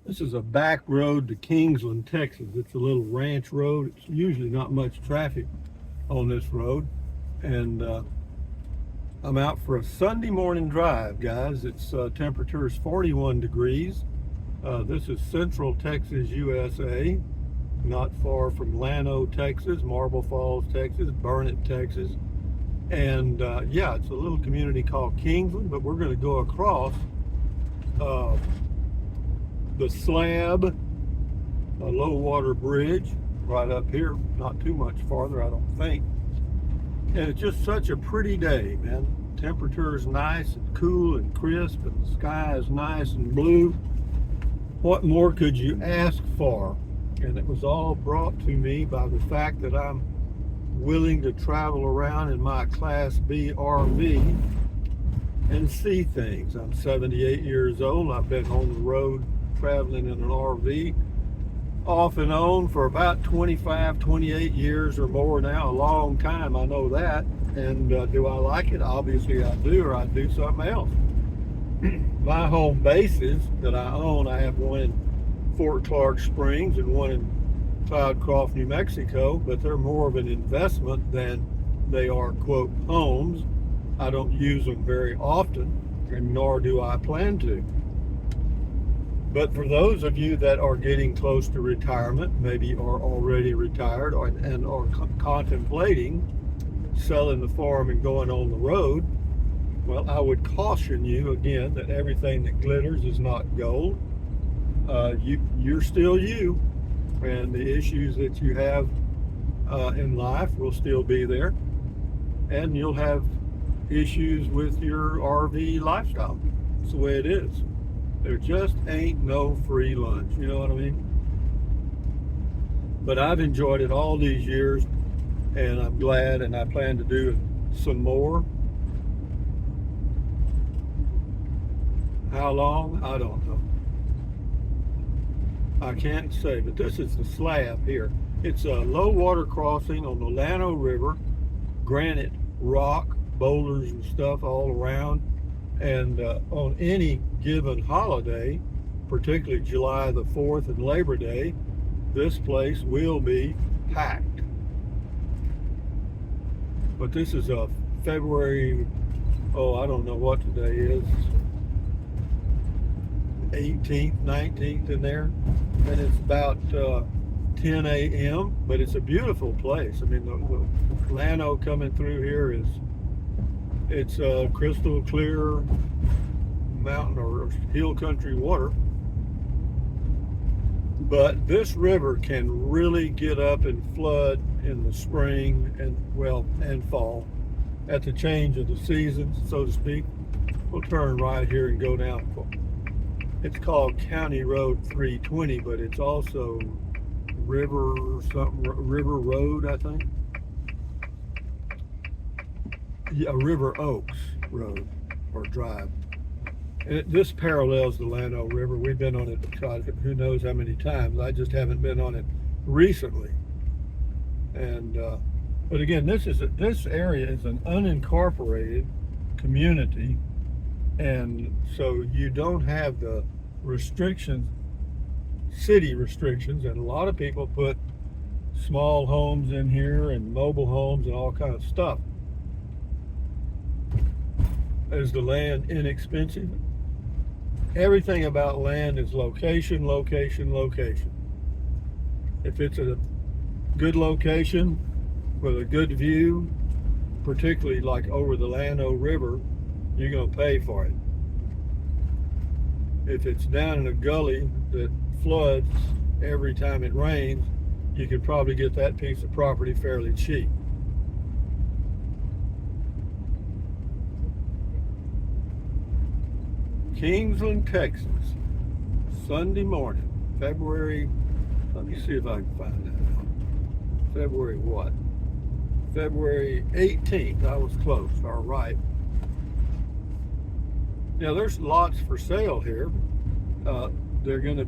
This is a back road to Kingsland, Texas. It's a little ranch road. It's usually not much traffic on this road. And I'm out for a Sunday morning drive, guys. It's temperature is 41 degrees. This is Central Texas, USA, not far from Llano, Texas, Marble Falls, Texas, Burnett, Texas. And yeah, it's a little community called Kingsland, but we're going to go across uh, the slab, a low water bridge right up here, not too much farther, I don't think. And it's just such a pretty day, man. Temperature is nice and cool and crisp, and the sky is nice and blue. What more could you ask for? And it was all brought to me by the fact that I'm willing to travel around in my Class B RV and see things. I'm 78 years old. I've been on the road traveling in an RV off and on for about 25, 28 years or more now. A long time, I know that. And do I like it? Obviously I do, or I'd do something else. My home bases that I own, I have one in Fort Clark Springs and one in Cloudcroft, New Mexico, but they're more of an investment than they are, quote, homes. I don't use them very often, and nor do I plan to. But for those of you that are getting close to retirement, maybe are already retired and are contemplating selling the farm and going on the road, well, I would caution you again that everything that glitters is not gold. You're still you, and the issues that you have in life will still be there, and you'll have issues with your RV lifestyle. It's the way it is. There just ain't no free lunch, you know what I mean? But I've enjoyed it all these years, and I'm glad, and I plan to do some more. How long? I don't know. I can't say, but this is the slab here. It's a low water crossing on the Llano River, granite rock, boulders and stuff all around. And on any given holiday, particularly July the 4th and Labor Day, this place will be packed. But this is a February, oh, I don't know what today is, 18th, 19th in there, and it's about 10 a.m., but it's a beautiful place. I mean, the Llano coming through here it's crystal clear mountain or hill country water. But this river can really get up and flood in the spring and fall at the change of the seasons, so to speak. We'll turn right here and go down. It's called County Road 320, but it's also River Road, I think. Yeah, River Oaks Road or Drive. And this parallels the Llano River. We've been on it, who knows how many times. I just haven't been on it recently. And but again, this area is an unincorporated community, and so you don't have the restrictions, city restrictions, and a lot of people put small homes in here and mobile homes and all kinds of stuff. Is the land inexpensive? Everything about land is location, location, location. If it's a good location with a good view, particularly like over the Llano River, you're going to pay for it. If it's down in a gully that floods every time it rains, you could probably get that piece of property fairly cheap. Kingsland, Texas, Sunday morning, February, let me see if I can find that out. February what? February 18th, I was close, all right. Now there's lots for sale here. They're going to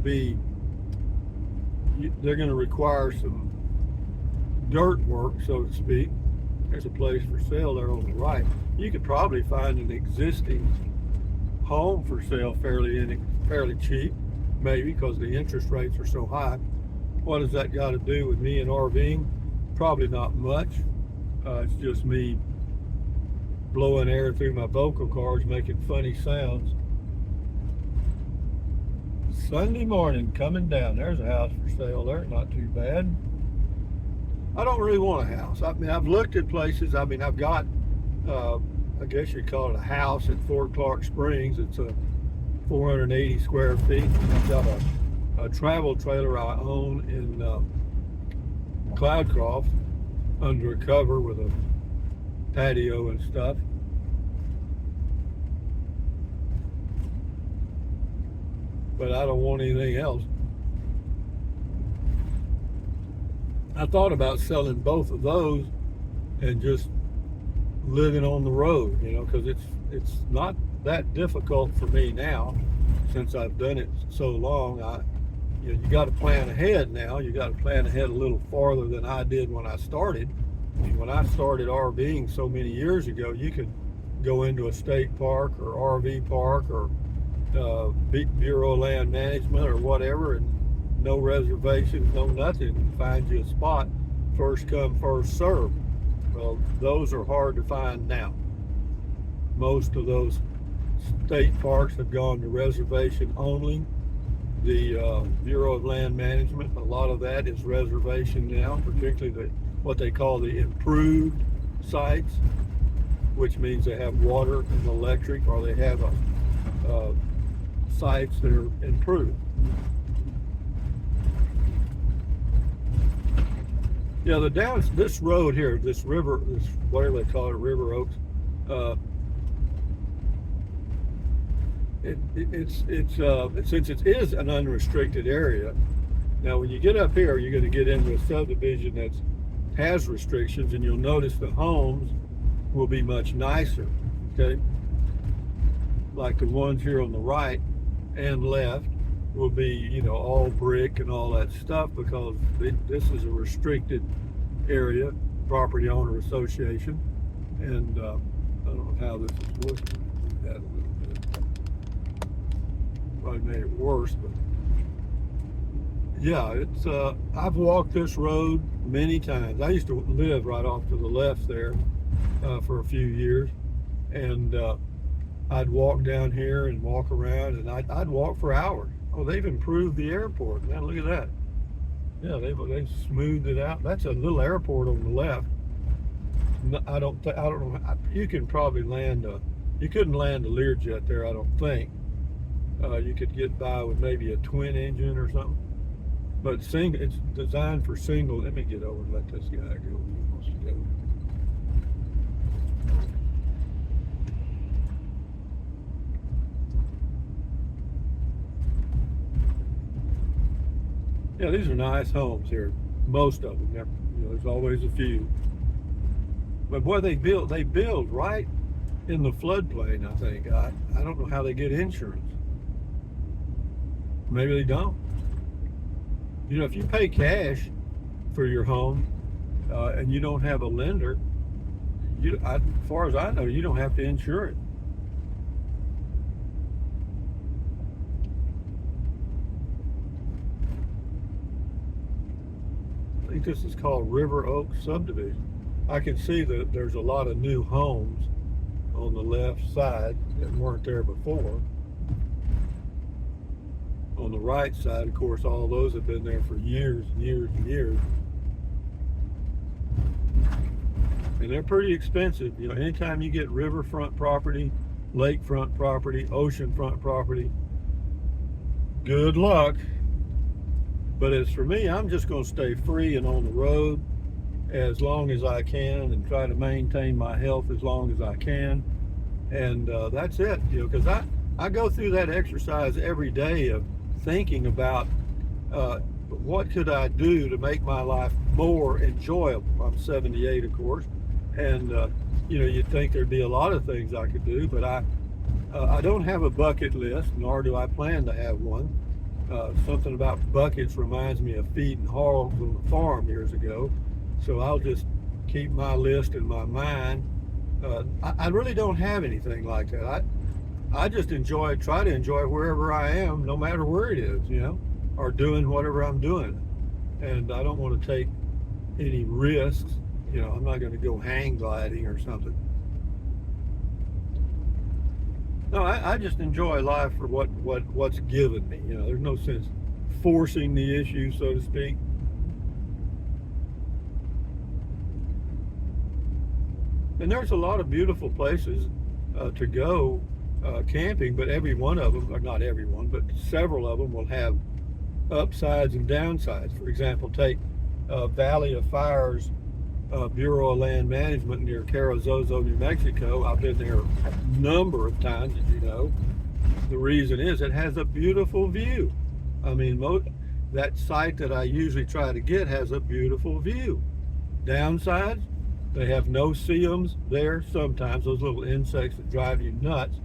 require some dirt work, so to speak. There's a place for sale there on the right. You could probably find an existing home for sale fairly cheap. maybe, because the interest rates are so high. What does that got to do with me and RVing? Probably not much. It's just me blowing air through my vocal cords, making funny sounds. Sunday morning coming down. There's a house for sale there, not too bad. I don't really want a house. I mean, I've looked at places. I mean, I've got, I guess you'd call it a house at Fort Clark Springs. It's a 480 square feet. I've got a travel trailer I own in Cloudcroft under a cover with a patio and stuff. But I don't want anything else. I thought about selling both of those and just living on the road, you know, because it's not that difficult for me now since I've done it so long. You got to plan ahead now. You got to plan ahead a little farther than I did when I started. I mean, when I started RVing so many years ago, you could go into a state park or RV park or Bureau of Land Management or whatever, and no reservations, no nothing, find you a spot, first come, first serve. Well, those are hard to find now. Most of those state parks have gone to reservation only. The Bureau of Land Management, a lot of that is reservation now, particularly what they call the improved sites, which means they have water and electric, or they have sites that are improved. Yeah, this road here, this river, this whatever they call it, River Oaks, since it is an unrestricted area. Now, when you get up here, you're going to get into a subdivision that has restrictions, and you'll notice the homes will be much nicer. Okay, like the ones here on the right and left will be, you know, all brick and all that stuff, because this is a restricted area, property owner association, and I don't know how this is looking. That a little bit probably made it worse, but yeah, it's I've walked this road many times. I used to live right off to the left there for a few years, and I'd walk down here and walk around, and I'd walk for hours. Oh, they've improved the airport. Now look at that. Yeah, they smoothed it out. That's a little airport on the left. I don't know. You can probably you couldn't land a Learjet there, I don't think. You could get by with maybe a twin engine or something. But it's designed for single. Let me get over and let this guy go. He wants to go. Yeah, these are nice homes here. Most of them. You know, there's always a few. But boy, they build right in the floodplain, I think. I don't know how they get insurance. Maybe they don't. You know, if you pay cash for your home and you don't have a lender, as far as I know, you don't have to insure it. I think this is called River Oaks subdivision. I can see that there's a lot of new homes on the left side that weren't there before. On the right side, of course, all those have been there for years and years and years. And they're pretty expensive. You know, anytime you get riverfront property, lakefront property, oceanfront property, good luck. But as for me, I'm just going to stay free and on the road as long as I can, and try to maintain my health as long as I can. And that's it, you know, because I go through that exercise every day of thinking about what could I do to make my life more enjoyable. I'm 78, of course, and you know, you'd think there'd be a lot of things I could do, but I don't have a bucket list, nor do I plan to have one. Something about buckets reminds me of feeding hogs on the farm years ago, so I'll just keep my list in my mind. I really don't have anything like that. I just try to enjoy wherever I am, no matter where it is, or doing whatever I'm doing. And I don't want to take any risks. I'm not going to go hang gliding or something. No, I just enjoy life for what's given me. There's no sense forcing the issue, so to speak. And there's a lot of beautiful places to go camping, but every one of them, or not every one, but several of them will have upsides and downsides. For example, take Valley of Fire's Bureau of Land Management near Carrizozo, New Mexico. I've been there a number of times, as you know. The reason is it has a beautiful view. I mean, that site that I usually try to get has a beautiful view. Downsides, they have no-see-ums there sometimes, those little insects that drive you nuts.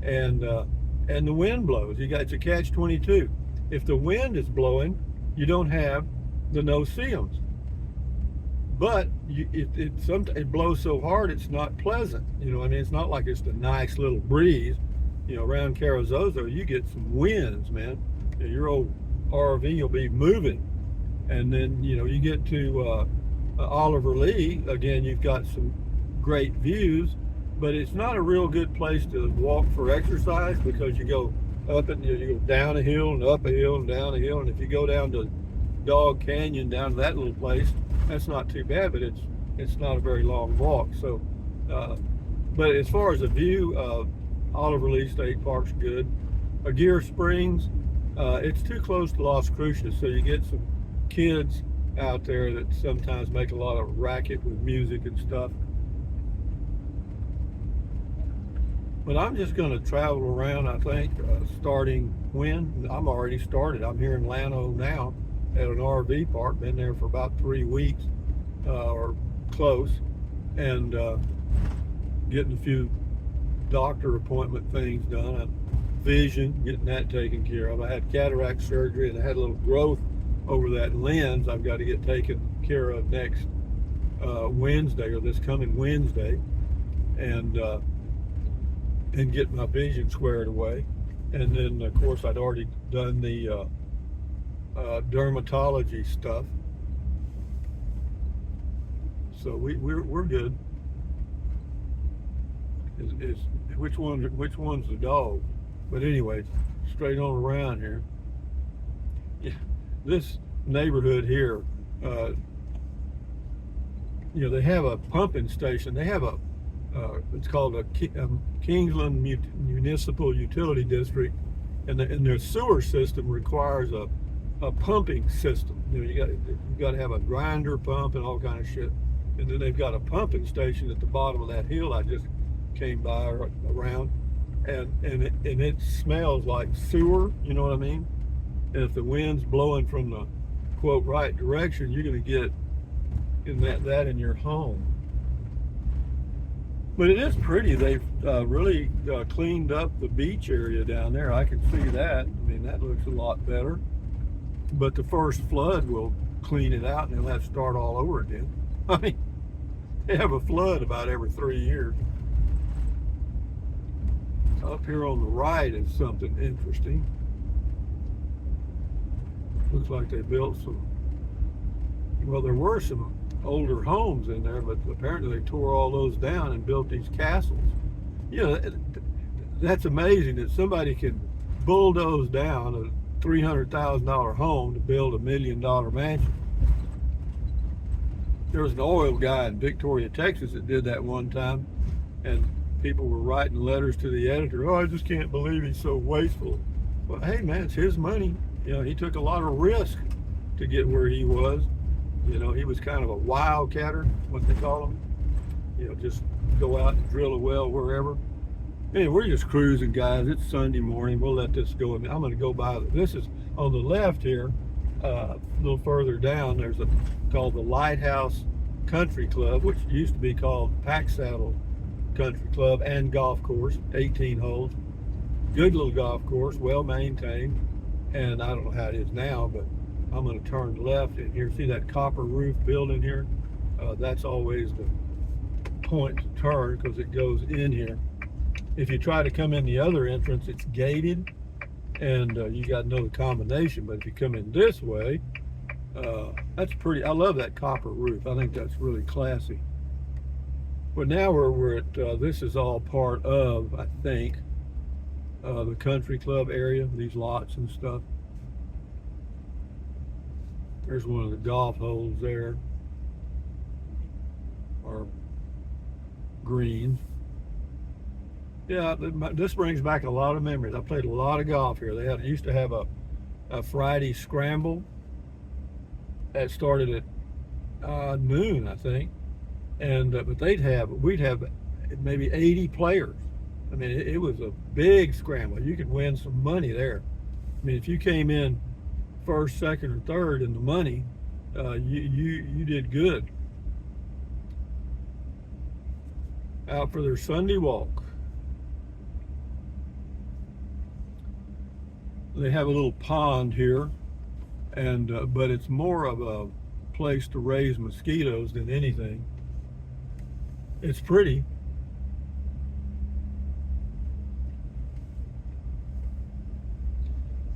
And the wind blows. It's a catch-22. If the wind is blowing, you don't have the no-see-ums. But it blows so hard it's not pleasant. It's not like it's a nice little breeze. Around Carrizozo, you get some winds, man. Your old RV will be moving. And then, you get to Oliver Lee, again, you've got some great views, but it's not a real good place to walk for exercise because you go up and you go down a hill and up a hill and down a hill. And if you go down to Dog Canyon, down to that little place, that's not too bad, but it's not a very long walk. So, but as far as the view, Oliver Lee State Park's good. Aguirre Springs, it's too close to Las Cruces, so you get some kids out there that sometimes make a lot of racket with music and stuff. But I'm just going to travel around, I think, starting when? I'm already started. I'm here in Llano now at an RV park. Been there for about 3 weeks or close, and getting a few doctor appointment things done. Vision, getting that taken care of. I had cataract surgery and I had a little growth over that lens I've got to get taken care of next Wednesday, or this coming Wednesday, and get my vision squared away. And then of course I'd already done the dermatology stuff, so we're good. Which one's the dog? But anyway, straight on around here. Yeah, this neighborhood here, they have a pumping station. They have it's called a Kingsland Municipal Utility District, and their sewer system requires a pumping system. You got to have a grinder pump and all kind of shit. And then they've got a pumping station at the bottom of that hill I just came by around, and it smells like sewer. You know what I mean? And if the wind's blowing from the quote right direction, you're going to get in that in your home. But it is pretty. They've really cleaned up the beach area down there. I can see that. I mean, that looks a lot better. But the first flood will clean it out, and they'll have to start all over again. I mean, they have a flood about every 3 years. Up here on the right is something interesting. Looks like they built there were some older homes in there, but apparently they tore all those down and built these castles. That's amazing that somebody can bulldoze down a $300,000 home to build $1 million mansion. There was an oil guy in Victoria, Texas that did that one time, and people were writing letters to the editor. Oh, I just can't believe he's so wasteful. Well, hey man, it's his money. He took a lot of risk to get where he was. He was kind of a wildcatter, what they call them. Just go out and drill a well wherever. Anyway, we're just cruising, guys. It's Sunday morning. We'll let this go. I'm going to go by. This is on the left here, a little further down. There's called the Lighthouse Country Club, which used to be called Pack Saddle Country Club and Golf Course, 18 holes. Good little golf course, well maintained. And I don't know how it is now, but I'm going to turn left in here. See that copper roof building here? That's always the point to turn because it goes in here. If you try to come in the other entrance, it's gated, and you got to know the combination. But if you come in this way, that's pretty. I love that copper roof. I think that's really classy. But now we're at, this is all part of, I think, the country club area, these lots and stuff. There's one of the golf holes there, or greens. Yeah, this brings back a lot of memories. I played a lot of golf here. They used to have a Friday scramble that started at noon, I think. And but we'd have maybe 80 players. I mean, it was a big scramble. You could win some money there. I mean, if you came in first, second, or third in the money, you did good. Out for their Sunday walk. They have a little pond here, and but it's more of a place to raise mosquitoes than anything. It's pretty.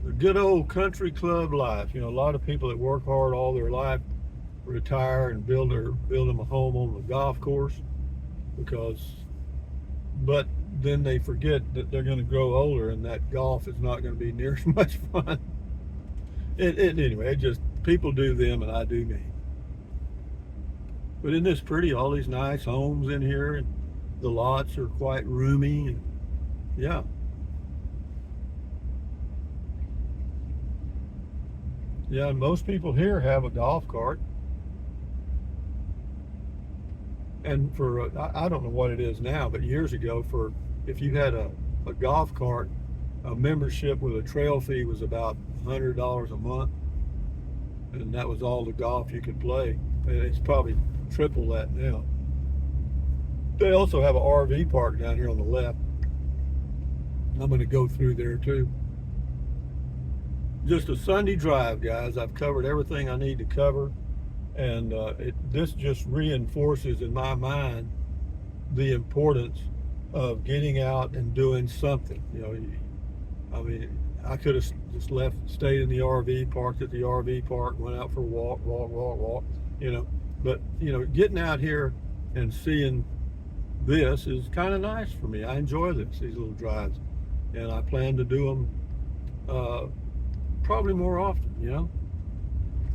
The good old country club life. You know, a lot of people that work hard all their life retire and build them a home on the golf course, but then they forget that they're going to grow older and that golf is not going to be near as much fun. Anyway, people do them and I do me. But isn't this pretty? All these nice homes in here, and the lots are quite roomy. And yeah. Yeah, and most people here have a golf cart. And for, I don't know what it is now, but years ago, if you had a golf cart, a membership with a trail fee was about $100 a month. And that was all the golf you could play. And it's probably triple that now. They also have an RV park down here on the left. I'm going to go through there too. Just a Sunday drive, guys. I've covered everything I need to cover, and this just reinforces in my mind the importance of getting out and doing something. You know, I mean, I could have just stayed in the RV, parked at the RV park, went out for a walk, you know. But, you know, getting out here and seeing this is kind of nice for me. I enjoy these little drives, and I plan to do them probably more often, you know.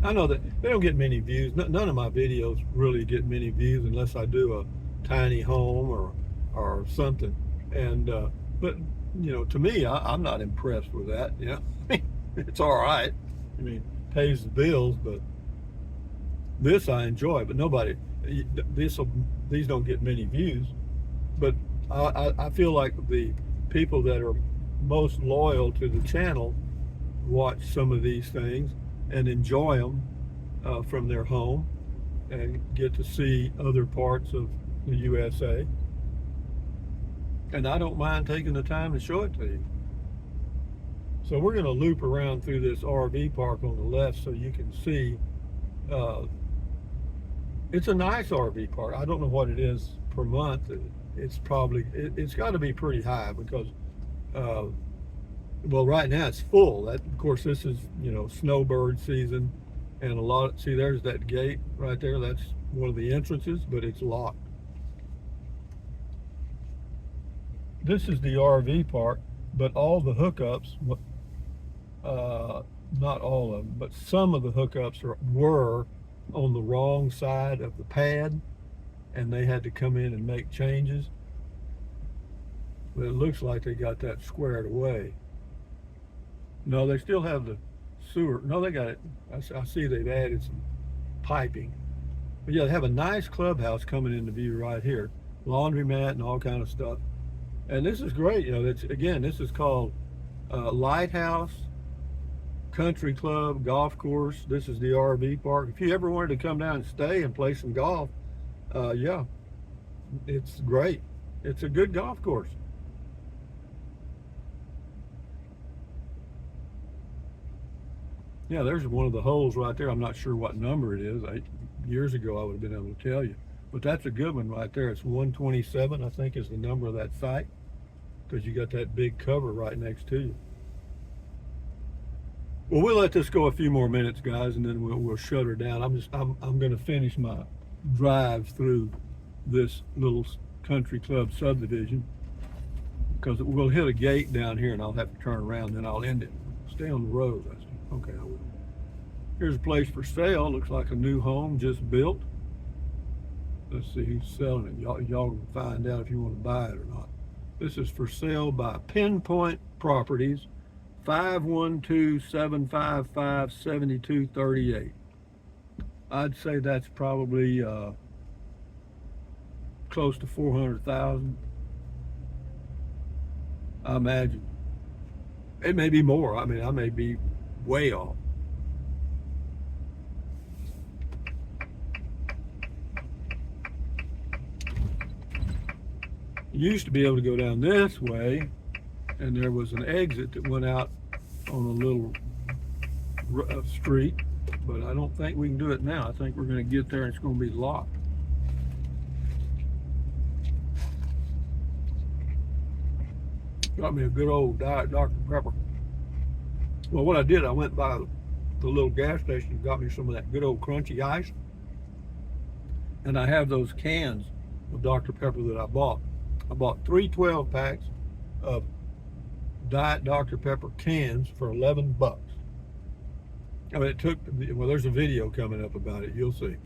I know that they don't get many views. None of my videos really get many views unless I do a tiny home or something. And but you know, to me, I'm not impressed with that. You know, it's all right. I mean, pays the bills, but this I enjoy. But these don't get many views. But I feel like the people that are most loyal to the channel watch some of these things and enjoy them from their home and get to see other parts of the USA. And I don't mind taking the time to show it to you. So we're going to loop around through this RV park on the left so you can see. It's a nice RV park. I don't know what it is per month. It's probably, it's got to be pretty high because well, right now it's full. Of course, this is, you know, snowbird season, and see, there's that gate right there. That's one of the entrances, but it's locked. This is the RV park, but all the hookups, not all of them, but some of the hookups were on the wrong side of the pad, and they had to come in and make changes. But it looks like they got that squared away. No, they still have the sewer. No, they got it. I see they've added some piping. But yeah, they have a nice clubhouse coming into view right here. Laundromat and all kind of stuff. And this is great. You know, this is called Lighthouse Country Club Golf Course. This is the RV park. If you ever wanted to come down and stay and play some golf, yeah, it's great. It's a good golf course. Yeah, there's one of the holes right there. I'm not sure what number it is. Years ago, I would have been able to tell you. But that's a good one right there. It's 127, I think, is the number of that site. because you got that big cover right next to you. Well, we'll let this go a few more minutes, guys, and then we'll shut her down. I'm going to finish my drive through this little country club subdivision, because we'll hit a gate down here and I'll have to turn around, then I'll end it. Stay on the road. I said, okay, I will. Here's a place for sale. Looks like a new home just built. Let's see who's selling it. Y'all can find out if you want to buy it or not. This is for sale by Pinpoint Properties, 512-755-7238. I'd say that's probably close to 400,000. I imagine. It may be more. I mean, I may be way off. You used to be able to go down this way, and there was an exit that went out on a little street, but I don't think we can do it now. I think we're going to get there and it's going to be locked. Got me a good old Diet Dr. Pepper. Well, what I did, I went by the little gas station and got me some of that good old crunchy ice. And I have those cans of Dr. Pepper that I bought. I bought 3 12-packs of Diet Dr. Pepper cans for 11 bucks. I mean, it took, well, there's a video coming up about it. You'll see.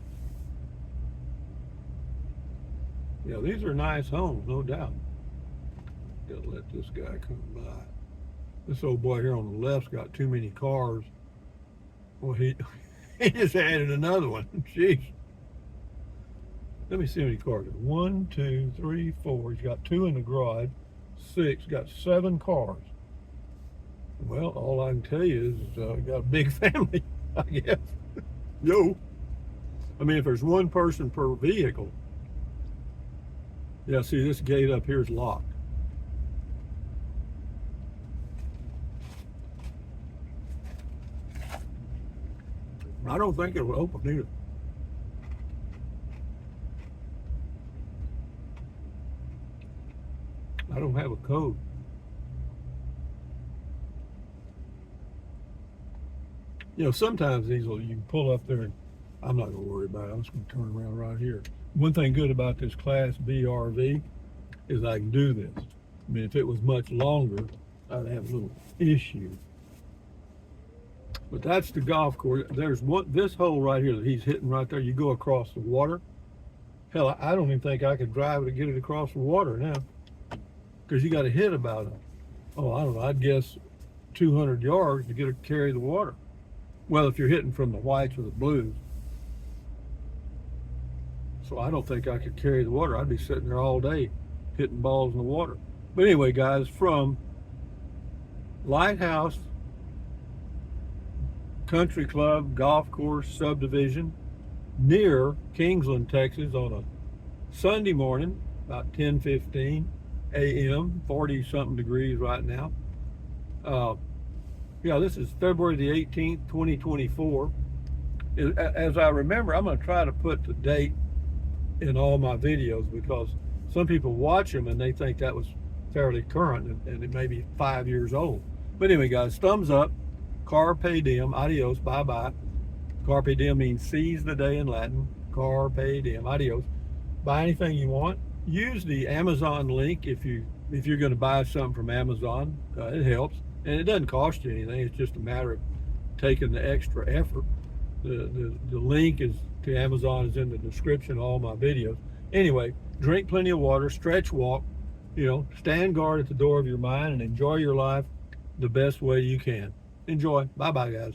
Yeah, these are nice homes, no doubt. Gotta let this guy come by. This old boy here on the left's got too many cars. Well, he just added another one. Jeez. Let me see how many cars. 1, 2, 3, 4. He's got 2 in the garage. 6. Got 7 cars. Well, all I can tell you is got a big family, I guess. Yo. I mean, if there's one person per vehicle. Yeah, see, this gate up here is locked. I don't think it will open either. I don't have a code. You know, sometimes these you can pull up there and I'm not going to worry about it. I'm just going to turn around right here. One thing good about this Class B RV is I can do this. I mean, if it was much longer, I'd have a little issue. But that's the golf course. There's this hole right here that he's hitting right there. You go across the water. Hell, I don't even think I could drive it to get it across the water now. Because you got to hit about, I don't know, I'd guess 200 yards to get it carry the water. Well, if you're hitting from the whites or the blues. So I don't think I could carry the water. I'd be sitting there all day hitting balls in the water. But anyway, guys, from Lighthouse Country Club Golf Course Subdivision near Kingsland, Texas on a Sunday morning, about 10:15 a.m., 40-something degrees right now. Yeah, this is February the 18th, 2024. As I remember, I'm going to try to put the date in all my videos because some people watch them and they think that was fairly current and it may be 5 years old. But anyway, guys, thumbs up. Carpe diem, adios, bye-bye. Carpe diem means seize the day in Latin. Carpe diem, adios. Buy anything you want. Use the Amazon link if you're going to buy something from Amazon. It helps. And it doesn't cost you anything. It's just a matter of taking the extra effort. The link to Amazon is in the description of all my videos. Anyway, drink plenty of water, stretch, walk, stand guard at the door of your mind and enjoy your life the best way you can. Enjoy. Bye-bye, guys.